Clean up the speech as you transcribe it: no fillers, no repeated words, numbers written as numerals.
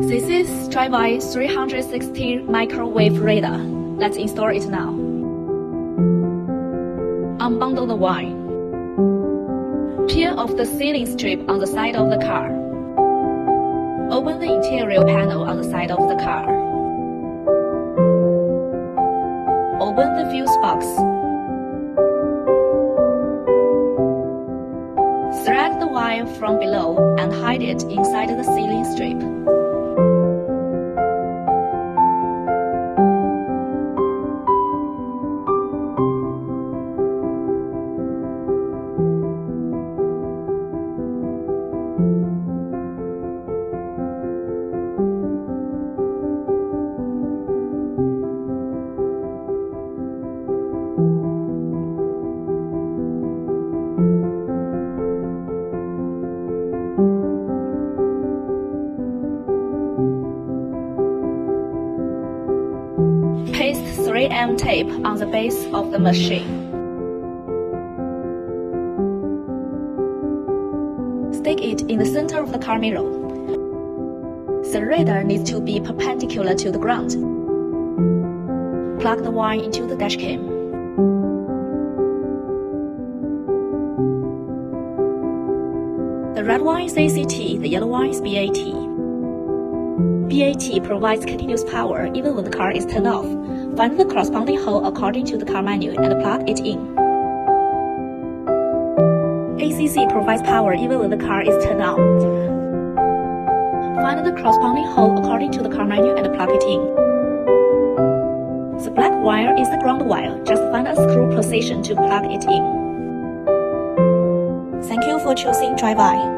This is Driveye 360 microwave radar. Let's install it now. Unbundle the wire. Peel off the ceiling strip on the side of the car. Open the interior panel on the side of the car. Open the fuse box. Thread the wire from below and hide it inside the ceiling strip. Paste 3M tape on the base of the machine. Stick it in the center of the car mirror. The radar needs to be perpendicular to the ground. Plug the wire into the dashcam. The red wire is ACT, the yellow wire is BAT. BAT provides continuous power even when the car is turned off. Find the corresponding hole according to the car manual and plug it in. ACC provides power even when the car is turned on. Find the corresponding hole according to the car manual and plug it in. The black wire is the ground wire. Just find a screw position to plug it in. Thank you for choosing Driveye.